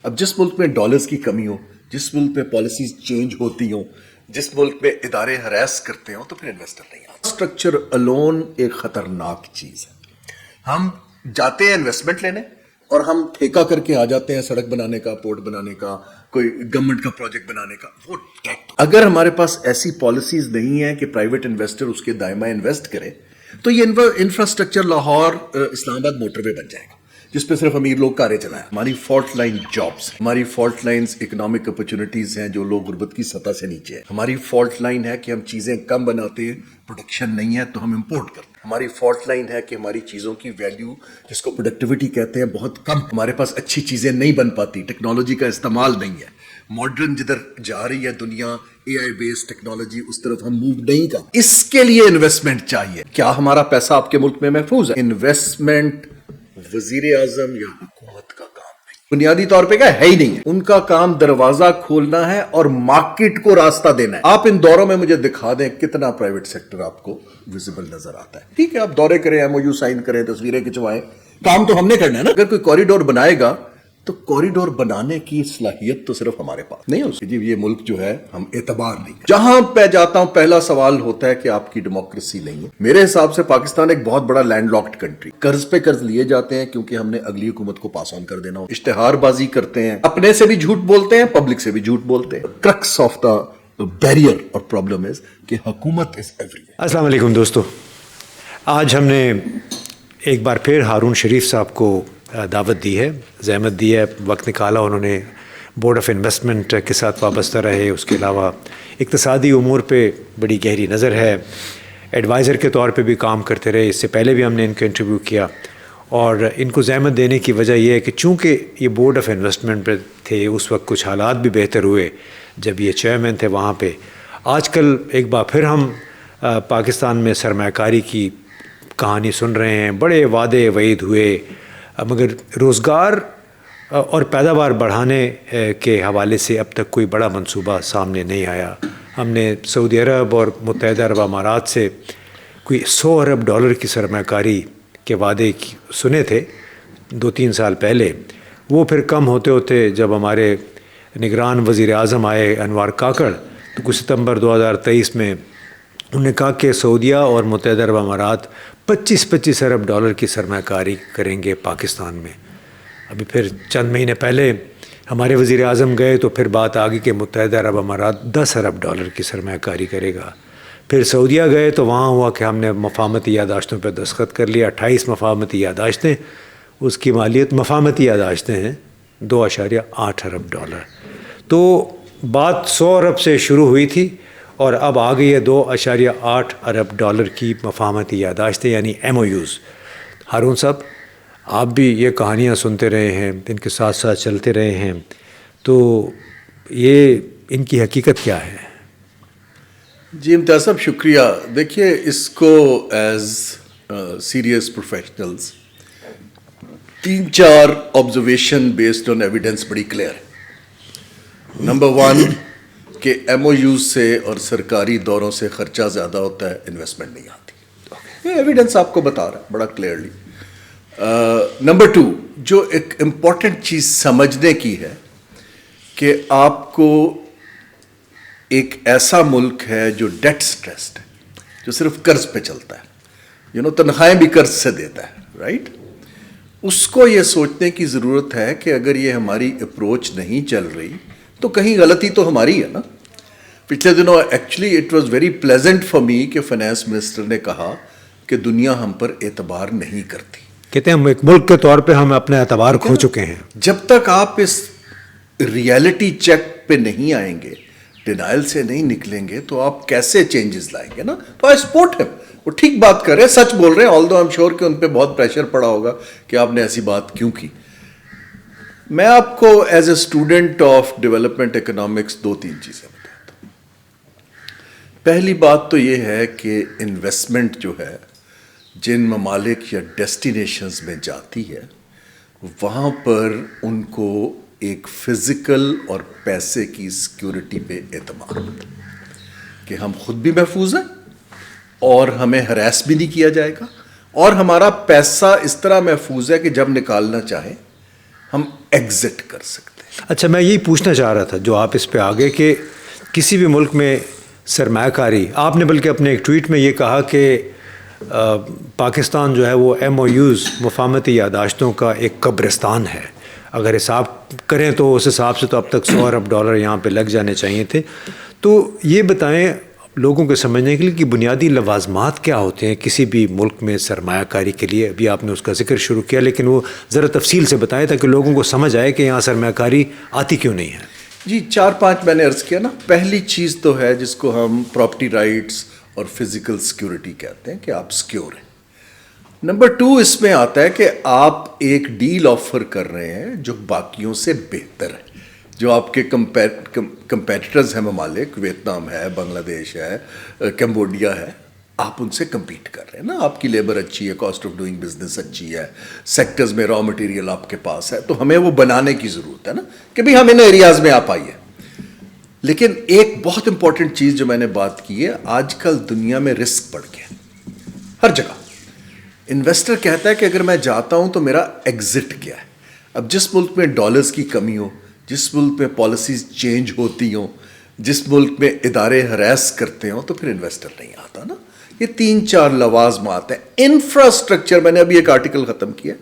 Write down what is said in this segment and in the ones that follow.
اب جس ملک میں ڈالرز کی کمی ہو، جس ملک میں پالیسیز چینج ہوتی ہوں، جس ملک میں ادارے ہراس کرتے ہوں، تو پھر انویسٹر نہیں آتا۔ اسٹرکچر الون ایک خطرناک چیز ہے۔ ہم جاتے ہیں انویسٹمنٹ لینے اور ہم ٹھیکہ کر کے آ جاتے ہیں سڑک بنانے کا، پورٹ بنانے کا، کوئی گورنمنٹ کا پروجیکٹ بنانے کا، وہ ٹیکٹ۔ اگر ہمارے پاس ایسی پالیسیز نہیں ہیں کہ پرائیویٹ انویسٹر اس کے دائمہ انویسٹ کرے، تو یہ انفراسٹرکچر لاہور اسلام آباد موٹر وے بن جائے گا جس پہ صرف امیر لوگ کاریں چلائیں۔ ہماری فالٹ لائن جابس، ہماری فالٹ لائنز اکنامک اپرچونٹیز ہیں جو لوگ غربت کی سطح سے نیچے ہیں۔ ہماری فالٹ لائن ہے کہ ہم چیزیں کم بناتے ہیں، پروڈکشن نہیں ہے تو ہم امپورٹ کرتے ہیں۔ ہماری فالٹ لائن ہے کہ ہماری چیزوں کی ویلیو، جس کو پروڈکٹیوٹی کہتے ہیں، بہت کم۔ ہمارے پاس اچھی چیزیں نہیں بن پاتی، ٹیکنالوجی کا استعمال نہیں ہے۔ ماڈرن جدھر جا رہی ہے دنیا، اے آئی بیسڈ ٹیکنالوجی، اس طرف ہم موو نہیں کرتے۔ اس کے لیے انویسٹمنٹ چاہیے۔ کیا ہمارا پیسہ آپ کے ملک میں محفوظ ہے؟ انویسٹمنٹ وزیر اعظم یا حکومت کا کام نہیں، بنیادی طور پہ کیا ہے ہی نہیں ہے۔ ان کا کام دروازہ کھولنا ہے اور مارکیٹ کو راستہ دینا ہے۔ آپ ان دوروں میں مجھے دکھا دیں کتنا پرائیویٹ سیکٹر آپ کو ویزیبل نظر آتا ہے۔ ٹھیک ہے، آپ دورے کریں، ایم او یو سائن کریں، تصویریں کھنچوائیں، کام تو ہم نے کرنا ہے نا۔ اگر کوئی کوریڈور بنائے گا تو کوریڈور بنانے کی صلاحیت تو صرف ہمارے پاس نہیں ہو سکتی۔ یہ ملک جو ہے ہم اعتبار نہیں کرتے۔ جہاں پہ جاتا ہوں پہلا سوال ہوتا ہے کہ آپ کی ڈیموکریسی نہیں ہے۔ میرے حساب سے پاکستان ایک بہت بڑا لینڈ لاکڈ کنٹری، قرض پہ قرض لیے جاتے ہیں کیونکہ ہم نے اگلی حکومت کو پاس آن کر دینا ہو، اشتہار بازی کرتے ہیں، اپنے سے بھی جھوٹ بولتے ہیں، پبلک سے بھی جھوٹ بولتے ہیں۔ کرکس آف دا بیریئر اور پرابلم از کہ حکومت از ایوری ویئر۔ السلام علیکم دوستو، آج ہم نے ایک بار پھر ہارون شریف صاحب کو دعوت دی ہے، زحمت دی ہے، وقت نکالا، انہوں نے بورڈ آف انویسٹمنٹ کے ساتھ وابستہ رہے، اس کے علاوہ اقتصادی امور پہ بڑی گہری نظر ہے، ایڈوائزر کے طور پہ بھی کام کرتے رہے۔ اس سے پہلے بھی ہم نے ان کا انٹرویو کیا، اور ان کو زحمت دینے کی وجہ یہ ہے کہ چونکہ یہ بورڈ آف انویسٹمنٹ پہ تھے، اس وقت کچھ حالات بھی بہتر ہوئے جب یہ چیئرمین تھے وہاں پہ۔ آج کل ایک بار پھر ہم پاکستان میں سرمایہ کاری کی کہانی سن رہے ہیں، بڑے وعدے وعید ہوئے، مگر روزگار اور پیداوار بڑھانے کے حوالے سے اب تک کوئی بڑا منصوبہ سامنے نہیں آیا۔ ہم نے سعودی عرب اور متحدہ عرب امارات سے کوئی 100 ارب ڈالر کی سرمایہ کاری کے وعدے سنے تھے 2-3 سال پہلے، وہ پھر کم ہوتے ہوتے جب ہمارے نگران وزیر اعظم آئے انوار کاکڑ، تو کچھ ستمبر 2023 میں انہوں نے کہا کہ سعودیہ اور متحدہ عرب امارات 25 ارب ڈالر کی سرمایہ کاری کریں گے پاکستان میں۔ ابھی پھر چند مہینے پہلے ہمارے وزیر اعظم گئے تو پھر بات آ گئی کہ متحدہ عرب امارات 10 ارب ڈالر کی سرمایہ کاری کرے گا۔ پھر سعودیہ گئے تو وہاں ہوا کہ ہم نے مفاہمتی یادداشتوں پہ دستخط کر لیا، 28 مفاہمتی یادداشتیں، اس کی مالیت مفاہمتی یادداشتیں ہیں 2.8 ارب ڈالر۔ تو بات 100 ارب سے شروع ہوئی تھی اور اب آ گئی ہے 2.8 ارب ڈالر کی مفاہمتی یادداشتیں، یعنی ایم او یوز۔ ہارون صاحب، آپ بھی یہ کہانیاں سنتے رہے ہیں، ان کے ساتھ ساتھ چلتے رہے ہیں، تو یہ ان کی حقیقت کیا ہے؟ جی امتیاز صاحب، شکریہ۔ دیکھیے، اس کو as serious professionals 3-4 observation based on evidence بڑی کلیئر ہے۔ نمبر 1 کہ ایم او یوز سے اور سرکاری دوروں سے خرچہ زیادہ ہوتا ہے، انویسٹمنٹ نہیں آتی۔ یہ ایویڈنس آپ کو بتا رہا ہے بڑا کلیئرلی۔ نمبر 2 جو ایک امپورٹنٹ چیز سمجھنے کی ہے کہ آپ کو ایک ایسا ملک ہے جو ڈیٹ سٹریسڈ ہے، جو صرف قرض پہ چلتا ہے، تنخواہیں بھی قرض سے دیتا ہے، رائٹ؟ اس کو یہ سوچنے کی ضرورت ہے کہ اگر یہ ہماری اپروچ نہیں چل رہی تو کہیں غلطی تو ہماری ہے نا۔ پچھلے دنوں actually it was very pleasant for me کہ فائنانس منسٹر نے کہا کہ دنیا ہم پر اعتبار نہیں کرتی۔ کہتے ہیں ہم ایک ملک کے طور پہ ہم اپنے اعتبار کھو چکے ہیں۔ جب تک آپ اس ریالٹی چیک پہ نہیں آئیں گے، ڈینائل سے نہیں نکلیں گے، تو آپ کیسے چینجز لائیں گے نا؟ تو آئی سپورٹ ہم، وہ ٹھیک بات کر رہے ہیں، سچ بول رہے ہیں، آلدو آئی ایم شیور کہ ان پہ بہت پریشر پڑا ہوگا کہ آپ نے ایسی بات کیوں کی۔ میں آپ کو as a student of development economics 2-3 چیزیں بتاتا ہوں۔ پہلی بات تو یہ ہے کہ انویسٹمنٹ جو ہے جن ممالک یا ڈیسٹینیشنز میں جاتی ہے، وہاں پر ان کو ایک فزیکل اور پیسے کی سیکیورٹی پہ اعتماد ہوتا ہے کہ ہم خود بھی محفوظ ہیں اور ہمیں ہراس بھی نہیں کیا جائے گا، اور ہمارا پیسہ اس طرح محفوظ ہے کہ جب نکالنا چاہیں ہم ایگزٹ کر سکتے ہیں۔ اچھا میں یہی پوچھنا چاہ رہا تھا جو آپ اس پہ آگے کہ کسی بھی ملک میں سرمایہ کاری، آپ نے بلکہ اپنے ایک ٹویٹ میں یہ کہا کہ پاکستان جو ہے وہ ایم او یوز مفاہمتی یادداشتوں کا ایک قبرستان ہے، اگر حساب کریں تو اس حساب سے تو اب تک $100 ارب یہاں پہ لگ جانے چاہیے تھے. تو یہ بتائیں لوگوں کو سمجھنے کے لیے کہ بنیادی لوازمات کیا ہوتے ہیں کسی بھی ملک میں سرمایہ کاری کے لیے. ابھی آپ نے اس کا ذکر شروع کیا لیکن وہ ذرا تفصیل سے بتائیں تاکہ لوگوں کو سمجھ آئے کہ یہاں سرمایہ کاری آتی کیوں نہیں ہے. جی 4-5 میں نے عرض کیا نا. پہلی چیز تو ہے جس کو ہم پراپرٹی رائٹس اور فزیکل سیکیورٹی کہتے ہیں کہ آپ سیکیور ہیں. نمبر 2 اس میں آتا ہے کہ آپ ایک ڈیل آفر کر رہے ہیں جو باقیوں سے بہتر ہے. جو آپ کے کمپیٹیٹرز ہیں ممالک، ویتنام ہے، بنگلہ دیش ہے، کمبوڈیا ہے، آپ ان سے کمپیٹ کر رہے ہیں نا. آپ کی لیبر اچھی ہے، کاسٹ آف ڈوئنگ بزنس اچھی ہے، سیکٹرز میں را مٹیریل آپ کے پاس ہے، تو ہمیں وہ بنانے کی ضرورت ہے نا کہ بھئی ہم ان ایریاز میں آپ آئیے. لیکن ایک بہت امپورٹنٹ چیز جو میں نے بات کی ہے، آج کل دنیا میں رسک بڑھ گیا ہر جگہ. انویسٹر کہتا ہے کہ اگر میں جاتا ہوں تو میرا ایگزٹ کیا ہے. اب جس ملک میں ڈالرز کی کمی ہو، جس ملک میں پالیسیز چینج ہوتی ہوں، جس ملک میں ادارے ہراس کرتے ہوں، تو پھر انویسٹر نہیں آتا نا. یہ 3-4 لوازمات ہیں. انفراسٹرکچر، میں نے ابھی ایک آرٹیکل ختم کیا،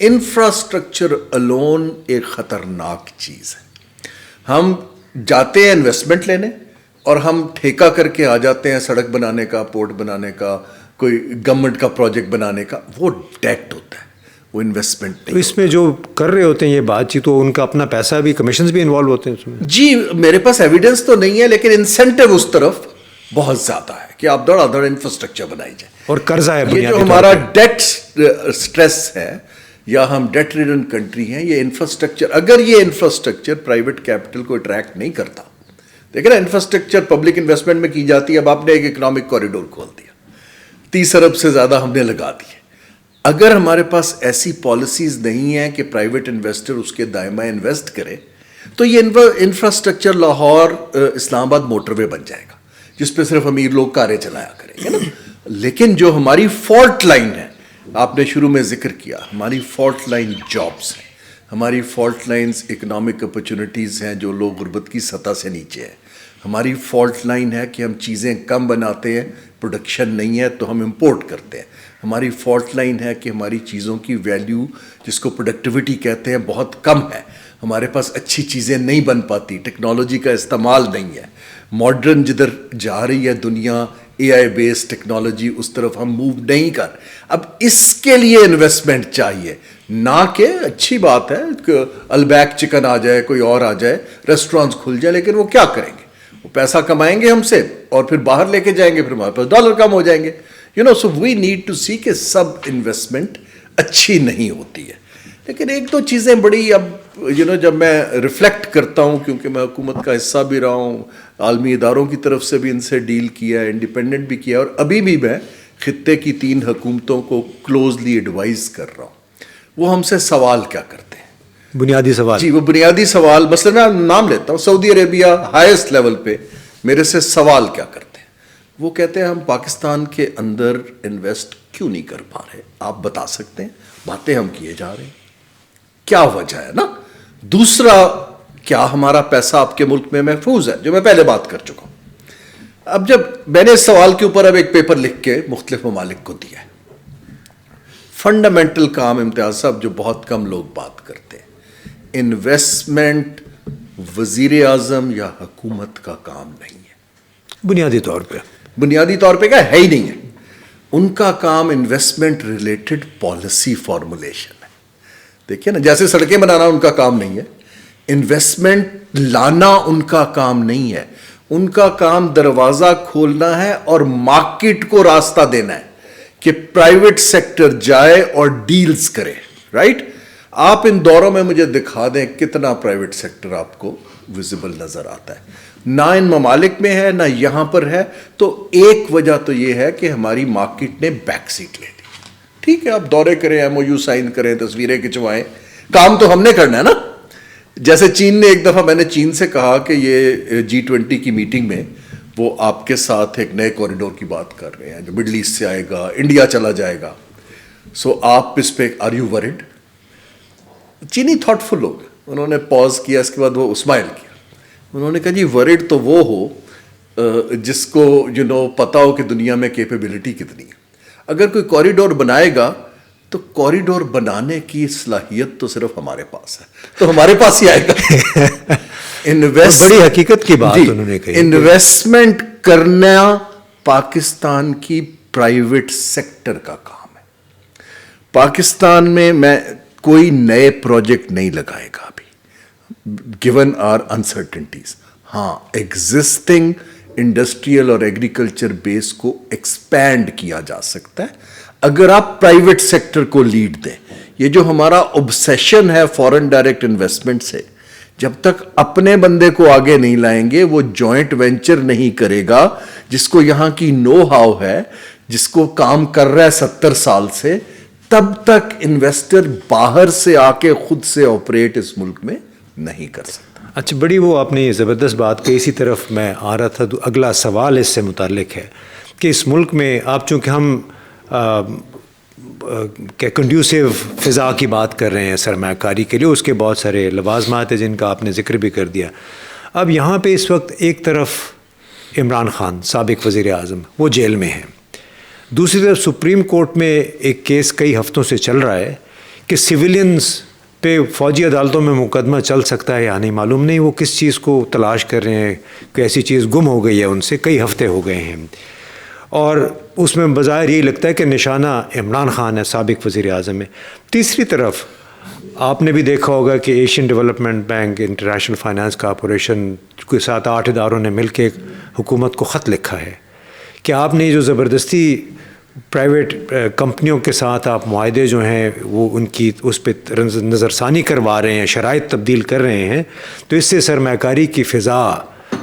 انفراسٹرکچر الون ایک خطرناک چیز ہے. ہم جاتے ہیں انویسٹمنٹ لینے اور ہم ٹھیکہ کر کے آ جاتے ہیں سڑک بنانے کا، پورٹ بنانے کا، کوئی گورنمنٹ کا پروجیکٹ بنانے کا. وہ ڈیٹ ہوتا ہے، وہ انویسٹمنٹ نہیں. تو اس میں جو کر رہے ہوتے ہیں یہ بات چیت، تو ان کا اپنا پیسہ بھی، کمیشنز بھی انوالو ہوتے ہیں اس میں. جی میرے پاس ایویڈنس تو نہیں ہے لیکن انسینٹیو اس طرف بہت زیادہ ہے کہ آپ دوڑا دوڑ انفراسٹرکچر بنائی جائے. اور قرضہ ہے یہ بنیادی جو طور ہمارا پہ. ڈیٹ سٹریس ہے یا ہم ڈیٹ ریڈن کنٹری ہیں، یہ انفراسٹرکچر، اگر یہ انفراسٹرکچر پرائیویٹ کیپٹل کو اٹریکٹ نہیں کرتا. دیکھیں نا، انفراسٹرکچر پبلک انویسٹمنٹ میں کی جاتی ہے. اب آپ نے ایک اکنامک کوریڈور کھول دیا، 30 ارب سے زیادہ ہم نے لگا دیے. اگر ہمارے پاس ایسی پالیسیز نہیں ہیں کہ پرائیویٹ انویسٹر اس کے دائمہ انویسٹ کرے، تو یہ انفراسٹرکچر لاہور اسلام آباد موٹر وے بن جائے گا جس پہ صرف امیر لوگ کاریں چلایا کریں گے نا. لیکن جو ہماری فالٹ لائن ہے، آپ نے شروع میں ذکر کیا، ہماری فالٹ لائن جابس ہیں، ہماری فالٹ لائنز اکنامک اپرچونٹیز ہیں جو لوگ غربت کی سطح سے نیچے ہیں. ہماری فالٹ لائن ہے کہ ہم چیزیں کم بناتے ہیں، پروڈکشن نہیں ہے تو ہم امپورٹ کرتے ہیں. ہماری فالٹ لائن ہے کہ ہماری چیزوں کی ویلیو، جس کو پروڈکٹیوٹی کہتے ہیں، بہت کم ہے. ہمارے پاس اچھی چیزیں نہیں بن پاتی، ٹیکنالوجی کا استعمال نہیں ہے. ماڈرن جدھر جا رہی ہے دنیا، اے آئی بیس ٹیکنالوجی، اس طرف ہم موو نہیں کر. اب اس کے لیے انویسٹمنٹ چاہیے، نہ کہ اچھی بات ہے کہ البیک چکن آ جائے، کوئی اور آ جائے، ریسٹورانٹس کھل جائیں، لیکن وہ کیا کریں گے؟ وہ پیسہ کمائیں گے ہم سے اور پھر باہر لے کے جائیں گے، پھر ہمارے پاس ڈالر کم ہو جائیں گے. سو وی نیڈ ٹو سی کہ سب انویسٹمنٹ اچھی نہیں ہوتی ہے. لیکن ایک دو چیزیں بڑی، اب جب میں ریفلیکٹ کرتا ہوں، کیونکہ میں حکومت کا حصہ بھی رہا ہوں، عالمی اداروں کی طرف سے بھی ان سے ڈیل کیا ہے، انڈیپینڈنٹ بھی کیا، اور ابھی بھی میں خطے کی 3 حکومتوں کو کلوزلی ایڈوائز کر رہا ہوں. وہ ہم سے سوال کیا کرتے ہیں؟ بنیادی سوال. جی وہ بنیادی سوال، مثلا میں نام لیتا ہوں، سعودی عربیہ ہائیسٹ لیول پہ میرے سے سوال کیا کرتے ہیں؟ وہ کہتے ہیں ہم پاکستان کے اندر انویسٹ کیوں نہیں کر پا رہے؟ آپ بتا سکتے ہیں؟ باتیں ہم کیے جا رہے ہیں، کیا وجہ ہے نا. دوسرا، کیا ہمارا پیسہ آپ کے ملک میں محفوظ ہے؟ جو میں پہلے بات کر چکا ہوں. اب جب میں نے اس سوال کے اوپر اب ایک پیپر لکھ کے مختلف ممالک کو دیا ہے، فنڈامنٹل کام امتیاز صاحب جو بہت کم لوگ بات کرتے ہیں، انویسٹمنٹ وزیر اعظم یا حکومت کا کام نہیں ہے. بنیادی طور پہ کیا ہے ہی نہیں ہے. ان کا کام انویسٹمنٹ ریلیٹڈ پالیسی فارمولیشن ہے. دیکھیے نا، جیسے سڑکیں بنانا ان کا کام نہیں ہے، انویسٹمنٹ لانا ان کا کام نہیں ہے. ان کا کام دروازہ کھولنا ہے اور مارکیٹ کو راستہ دینا ہے کہ پرائیویٹ سیکٹر جائے اور ڈیلز کرے. رائٹ؟ آپ ان دوروں میں مجھے دکھا دیں کتنا پرائیویٹ سیکٹر آپ کو ویزیبل نظر آتا ہے. نہ ان ممالک میں ہے، نہ یہاں پر ہے. تو ایک وجہ تو یہ ہے کہ ہماری مارکیٹ نے بیک سیٹ لے لی. ٹھیک ہے، آپ دورے کریں، ایم او یو سائن کریں، تصویریں کھنچوائیں، کام تو ہم نے کرنا ہے نا. جیسے چین نے ایک دفعہ، میں نے چین سے کہا کہ یہ G20 کی میٹنگ میں وہ آپ کے ساتھ ایک نئے کوریڈور کی بات کر رہے ہیں جو مڈل ایسٹ سے آئے گا، انڈیا چلا جائے گا. سو آپ اس پہ آر یو ورڈ؟ چینی تھاٹ فل لوگ، انہوں نے پاز کیا, اس کے بعد وہ اسمائل کیا. انہوں نے کہا جی ورڈ تو وہ ہو جس کو پتا ہو کہ دنیا میں کیپیبلٹی کتنی ہے. اگر کوئی کوریڈور بنائے گا تو کوریڈور بنانے کی صلاحیت تو صرف ہمارے پاس ہے, تو ہمارے پاس ہی آئے گا. بڑی حقیقت کی بات انہوں نے کہی. انویسٹمنٹ کرنا پاکستان کی پرائیویٹ سیکٹر کا کام ہے. پاکستان میں کوئی نئے پروجیکٹ نہیں لگائے گا ابھی, گیون آر انسرٹنٹیز. ہاں, ایگزسٹنگ انڈسٹریل اور ایگریکلچر بیس کو ایکسپینڈ کیا جا سکتا ہے اگر آپ پرائیویٹ سیکٹر کو لیڈ دیں. یہ جو ہمارا اوبسیشن ہے فورن ڈائریکٹ انویسٹمنٹ سے, جب تک اپنے بندے کو آگے نہیں لائیں گے, وہ جوائنٹ وینچر نہیں کرے گا جس کو یہاں کی نو ہاؤ ہے, جس کو کام کر رہا ہے 70 سال سے, تب تک انویسٹر باہر سے آ کے خود سے آپریٹ اس ملک میں نہیں کر سکتا. اچھا, بڑی وہ آپ نے یہ زبردست بات کہی. اسی طرف میں آ رہا تھا, تو اگلا سوال اس سے متعلق ہے کہ اس ملک میں آپ چونکہ ہم کنڈیوسیو فضا کی بات کر رہے ہیں سرمایہ کاری کے لیے, اس کے بہت سارے لوازمات ہیں جن کا آپ نے ذکر بھی کر دیا. اب یہاں پہ اس وقت ایک طرف عمران خان سابق وزیر اعظم وہ جیل میں ہیں, دوسری طرف سپریم کورٹ میں ایک کیس کئی ہفتوں سے چل رہا ہے کہ سویلینز پہ فوجی عدالتوں میں مقدمہ چل سکتا ہے یا نہیں معلوم نہیں. وہ کس چیز کو تلاش کر رہے ہیں کہ ایسی چیز گم ہو گئی ہے ان سے, کئی ہفتے ہو گئے ہیں, اور اس میں بظاہر یہی لگتا ہے کہ نشانہ عمران خان ہے سابق وزیر اعظم ہے. تیسری طرف آپ نے بھی دیکھا ہوگا کہ Asian development bank, international finance corporation کے 7-8 اداروں نے مل کے حکومت کو خط لکھا ہے کہ آپ نے جو زبردستی پرائیویٹ کمپنیوں کے ساتھ آپ معاہدے جو ہیں وہ ان کی اس پہ نظر ثانی کروا رہے ہیں, شرائط تبدیل کر رہے ہیں, تو اس سے سرمایہ کاری کی فضا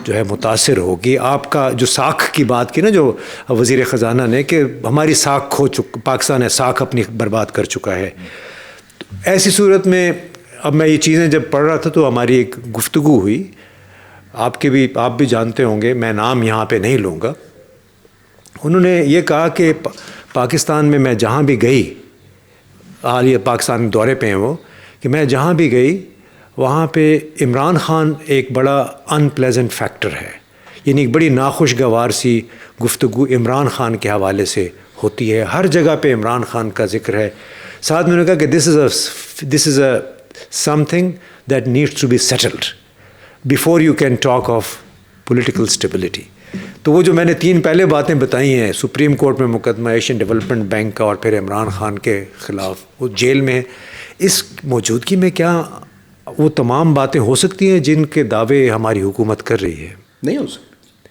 جو ہے متاثر ہوگی. آپ کا جو ساکھ کی بات کی نا جو وزیر خزانہ نے, کہ ہماری ساکھ کھو پاکستان ہے, ساکھ اپنی برباد کر چکا ہے. ایسی صورت میں اب میں یہ چیزیں جب پڑھ رہا تھا تو ہماری ایک گفتگو ہوئی, آپ بھی جانتے ہوں گے, میں نام یہاں پہ نہیں لوں گا. انہوں نے یہ کہا کہ پاکستان میں میں جہاں بھی گئی, حالیہ پاکستان دورے پہ ہیں وہ, کہ میں جہاں بھی گئی وہاں پہ عمران خان ایک بڑا ان پلیزنٹ فیکٹر ہے. یعنی ایک بڑی ناخوشگوار سی گفتگو عمران خان کے حوالے سے ہوتی ہے, ہر جگہ پہ عمران خان کا ذکر ہے. ساتھ میں نے کہا کہ this is a something that needs to be settled before you can talk of political stability. تو وہ جو میں نے 3 پہلے باتیں بتائی ہیں, سپریم کورٹ میں مقدمہ ایشین ڈیولپمنٹ بینک کا, اور پھر عمران خان کے خلاف وہ جیل میں, اس موجودگی میں کیا وہ تمام باتیں ہو سکتی ہیں جن کے دعوے ہماری حکومت کر رہی ہے؟ نہیں ہو سکتی.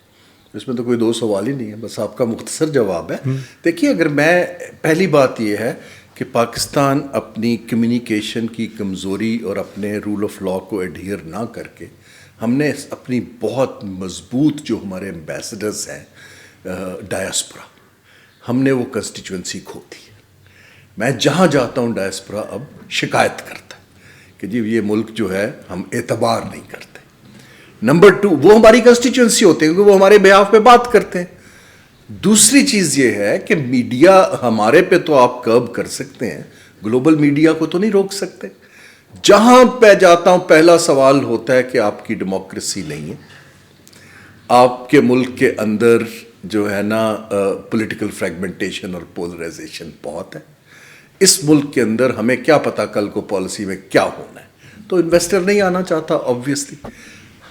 اس میں تو کوئی 2 سوال ہی نہیں ہے, بس آپ کا مختصر جواب ہے. دیکھیے, اگر میں پہلی بات یہ ہے کہ پاکستان اپنی کمیونیکیشن کی کمزوری اور اپنے رول آف لا کو ایڈہیئر نہ کر کے, ہم نے اپنی بہت مضبوط جو ہمارے ایمبیسڈرز ہیں ڈائسپورا, ہم نے وہ کنسٹیچوئنسی کھو دی ہے. میں جہاں جاتا ہوں ڈائسپورا اب شکایت کرتا ہے کہ جی یہ ملک جو ہے ہم اعتبار نہیں کرتے. نمبر 2, وہ ہماری کنسٹیچوئنسی ہوتے ہیں کیونکہ وہ ہمارے بیہاف پہ بات کرتے ہیں. دوسری چیز یہ ہے کہ میڈیا ہمارے پہ تو آپ کرب کر سکتے ہیں, گلوبل میڈیا کو تو نہیں روک سکتے. جہاں پہ جاتا ہوں پہلا سوال ہوتا ہے کہ آپ کی ڈیموکریسی نہیں ہے, آپ کے ملک کے اندر جو ہے نا پولیٹیکل فریگمنٹیشن اور پولرائزیشن بہت ہے. اس ملک کے اندر ہمیں کیا پتا کل کو پالیسی میں کیا ہونا ہے, تو انویسٹر نہیں آنا چاہتا آبویسلی.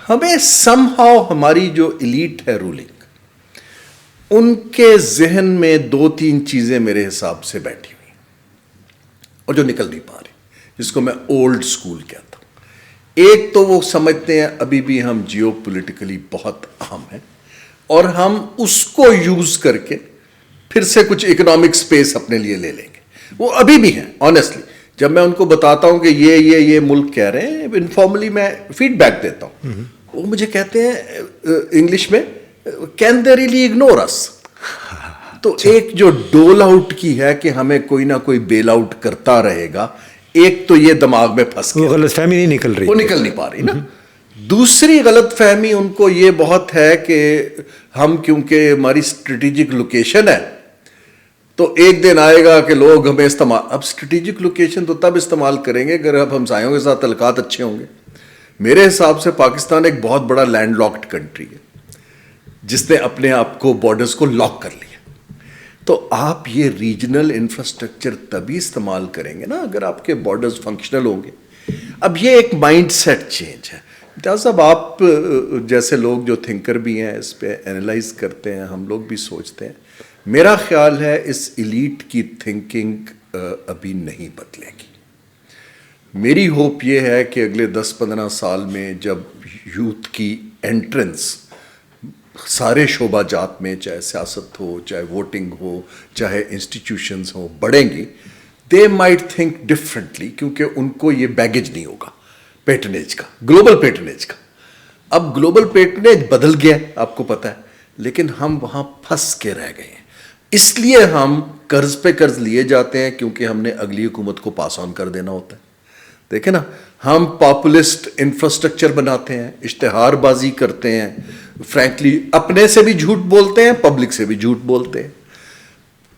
ہمیں سم ہاؤ ہماری جو ایلیٹ ہے رولنگ, ان کے ذہن میں 2-3 چیزیں میرے حساب سے بیٹھی ہوئی اور جو نکل نہیں پا رہی, جس کو میں اولڈ سکول کہتا ہوں. ایک تو وہ سمجھتے ہیں ابھی بھی ہم جیو پولیٹیکلی بہت اہم ہیں اور ہم اس کو یوز کر کے پھر سے کچھ اکنامک سپیس اپنے لیے لے لیں گے. وہ ابھی بھی ہیں آنیسٹلی. جب میں ان کو بتاتا ہوں کہ یہ ملک کہہ رہے ہیں, انفارملی میں فیڈ بیک دیتا ہوں, وہ مجھے کہتے ہیں انگلش میں, کین دے ریلی اگنور اس. تو ایک جو ڈول آؤٹ کی ہے کہ ہمیں کوئی نہ کوئی بیل آؤٹ کرتا رہے گا, ایک تو یہ دماغ میں پھنس گیا, وہ غلط فہمی نہیں نکل رہی, وہ نکل نہیں پا رہی نا. دوسری غلط فہمی ان کو یہ بہت ہے کہ ہم کیونکہ ہماری اسٹریٹجک لوکیشن ہے تو ایک دن آئے گا کہ لوگ ہمیں اب اسٹریٹجک لوکیشن تو تب استعمال کریں گے اگر اب ہمسایوں کے ساتھ تعلقات اچھے ہوں گے. میرے حساب سے پاکستان ایک بہت بڑا لینڈ لاکڈ کنٹری ہے جس نے اپنے آپ کو بارڈرز کو لاک کر لیا. تو آپ یہ ریجنل انفراسٹرکچر تبھی استعمال کریں گے نا اگر آپ کے بارڈرز فنکشنل ہوں گے. اب یہ ایک مائنڈ سیٹ چینج ہے. صاحب آپ جیسے لوگ جو تھنکر بھی ہیں اس پہ انالائز کرتے ہیں, ہم لوگ بھی سوچتے ہیں. میرا خیال ہے اس ایلیٹ کی تھنکنگ ابھی نہیں بدلے گی. میری ہوپ یہ ہے کہ اگلے 10-15 سال میں جب یوتھ کی انٹرنس سارے شعبہ جات میں, چاہے سیاست ہو, چاہے ووٹنگ ہو, چاہے انسٹیٹیوشنز ہوں, بڑھیں گی, دے مائٹ تھنک ڈفرینٹلی, کیونکہ ان کو یہ بیگیج نہیں ہوگا پیٹرنیج کا, گلوبل پیٹرنیج کا. اب گلوبل پیٹرنیج بدل گیا آپ کو پتہ ہے, لیکن ہم وہاں پھنس کے رہ گئے ہیں. اس لیے ہم قرض پہ قرض لیے جاتے ہیں کیونکہ ہم نے اگلی حکومت کو پاس آن کر دینا ہوتا ہے. دیکھیں نا, ہم پاپولسٹ انفراسٹرکچر بناتے ہیں, اشتہار بازی کرتے ہیں, فرینکلی اپنے سے بھی جھوٹ بولتے ہیں, پبلک سے بھی جھوٹ بولتے ہیں.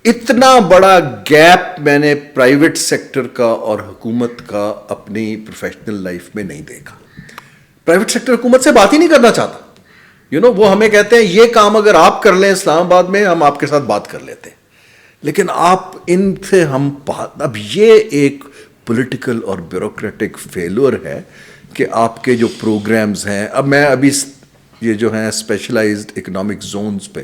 اتنا بڑا گیپ میں نے پرائیویٹ سیکٹر کا اور حکومت کا اپنی پروفیشنل لائف میں نہیں دیکھا. پرائیویٹ سیکٹر حکومت سے بات ہی نہیں کرنا چاہتا. وہ ہمیں کہتے ہیں یہ کام اگر آپ کر لیں اسلام آباد میں, ہم آپ کے ساتھ بات کر لیتے ہیں, لیکن آپ ان سے ہم اب یہ ایک پولیٹیکل اور بیوروکریٹک فیلور ہے کہ آپ کے جو پروگرامز ہیں. اب میں ابھی یہ جو ہیں اسپیشلائزڈ اکنامک زونز پہ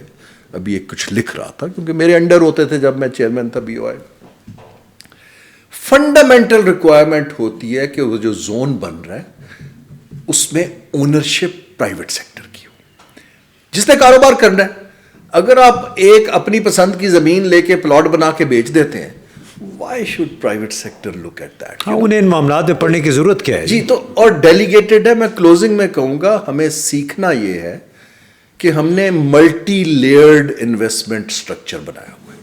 ابھی ایک کچھ لکھ رہا تھا, کیونکہ میرے انڈر ہوتے تھے جب میں چیئرمین تھا BOI. فنڈامنٹل ریکوائرمنٹ ہوتی ہے کہ وہ جو زون بن رہا ہے اس میں اونرشپ پرائیویٹ سیکٹر کی ہو, جس نے کاروبار کرنا ہے. اگر آپ ایک اپنی پسند کی زمین لے کے پلاٹ بنا کے بیچ دیتے ہیں, why should private sector look at that? ہاں, انہیں ان معاملات میں پڑھنے کی ضرورت کیا ہے؟ جی, تو اور ڈیلیگیٹڈ ہے. میں کلوزنگ میں کہوں گا ہمیں سیکھنا یہ ہے کہ ہم نے ملٹی لیئرڈ انویسٹمنٹ سٹرکچر بنایا ہوا ہے.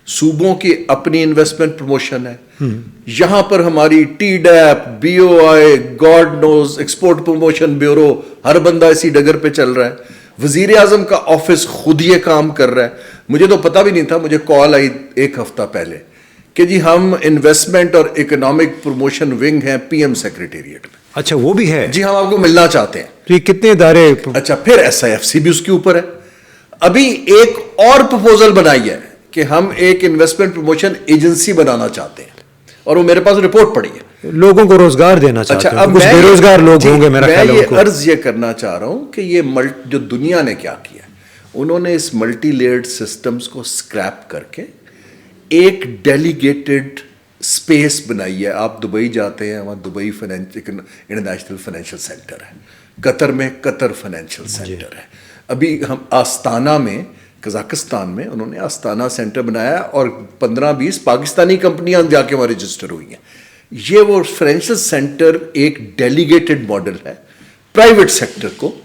صوبوں کی اپنی انویسٹمنٹ پروموشن ہے, یہاں پر ہماری TDAP, BOI, God knows, export promotion bureau, ہر بندہ اسی ڈگر پہ چل رہا ہے. وزیر اعظم کا آفس خود یہ کام کر رہا ہے. مجھے تو پتہ بھی نہیں تھا, مجھے کال آئی ایک ہفتہ پہلے کہ جی ہم انویسٹمنٹ اور اکنامک پروموشن ونگ ہیں PM سیکریٹریٹ میں. اچھا, وہ بھی ہے؟ جی, ہم آپ کو ملنا چاہتے ہیں. یہ کتنے ادارے؟ اچھا, پھر SIFC بھی اس کے اوپر ہے. ابھی ایک اور پروپوزل بنائی ہے کہ ہم ایک انویسٹمنٹ پروموشن ایجنسی بنانا چاہتے ہیں, اور وہ میرے پاس رپورٹ پڑی ہے. لوگوں کو روزگار دینا چاہتے ہیں. اب کچھ بے روزگار لوگ ہوں گے میرا خیال ہے. میں یہ عرض یہ کرنا چاہ رہا ہوں کہ یہ جو دنیا نے کیا کیا, انہوں نے اس ملٹی لیئرڈ سسٹمز کو اسکریپ کر کے ایک ڈیلیگیٹڈ اسپیس بنائی ہے. آپ دبئی جاتے ہیں, وہاں دبئی انٹرنیشنل فائنینشیل سینٹر ہے, قطر میں قطر فائنینشیل سینٹر ہے. ابھی ہم آستانہ میں, قزاقستان میں انہوں نے آستانہ سینٹر بنایا اور 15-20 پاکستانی کمپنیاں جا کے وہاں رجسٹر ہوئی ہیں. یہ وہ فائنینشیل سینٹر ایک ڈیلیگیٹڈ ماڈل ہے پرائیویٹ سیکٹر کو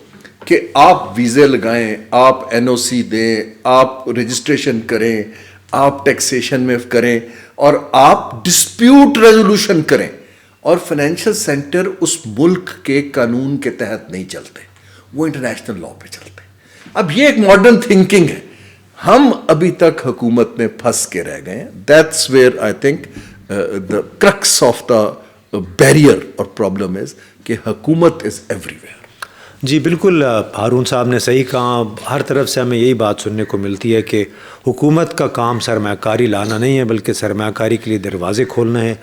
کہ آپ ویزے لگائیں, آپ NOC دیں, آپ رجسٹریشن کریں, آپ ٹیکسیشن میں کریں, اور آپ ڈسپیوٹ ریزولوشن کریں. اور فائنینشیل سینٹر اس ملک کے قانون کے تحت نہیں چلتے, وہ انٹرنیشنل لا پہ چلتے. اب یہ ایک ماڈرن تھنکنگ ہے, ہم ابھی تک حکومت میں پھنس کے رہ گئے ہیں. That's where I think the crux of the barrier or problem is کہ حکومت is everywhere. جی بالکل, ہارون صاحب نے صحیح کہا. ہر طرف سے ہمیں یہی بات سننے کو ملتی ہے کہ حکومت کا کام سرمایہ کاری لانا نہیں ہے, بلکہ سرمایہ کاری کے لیے دروازے کھولنا ہے.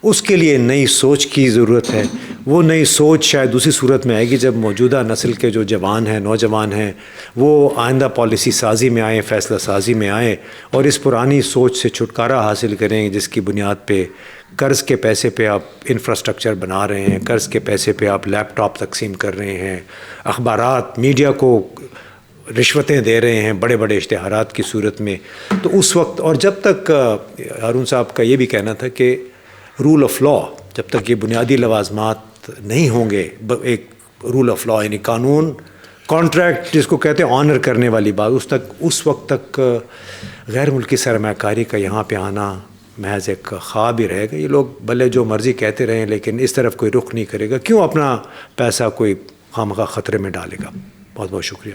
اس کے لیے نئی سوچ کی ضرورت ہے. وہ نئی سوچ شاید دوسری صورت میں آئے گی جب موجودہ نسل کے جو جوان ہیں, نوجوان ہیں, وہ آئندہ پالیسی سازی میں آئیں, فیصلہ سازی میں آئیں, اور اس پرانی سوچ سے چھٹکارا حاصل کریں جس کی بنیاد پہ قرض کے پیسے پہ آپ انفراسٹرکچر بنا رہے ہیں, قرض کے پیسے پہ آپ لیپ ٹاپ تقسیم کر رہے ہیں, اخبارات میڈیا کو رشوتیں دے رہے ہیں بڑے بڑے اشتہارات کی صورت میں. تو اس وقت, اور جب تک ہارون صاحب کا یہ بھی کہنا تھا کہ رول آف لا, جب تک یہ بنیادی لوازمات نہیں ہوں گے, ایک رول آف لا یعنی قانون, کانٹریکٹ جس کو کہتے ہیں آنر کرنے والی بات, اس وقت تک غیر ملکی سرمایہ کاری کا یہاں پہ آنا محض ایک خواب ہی رہے گا. یہ لوگ بھلے جو مرضی کہتے رہیں لیکن اس طرف کوئی رخ نہیں کرے گا. کیوں اپنا پیسہ کوئی خامخواہ خطرے میں ڈالے گا. بہت بہت شکریہ.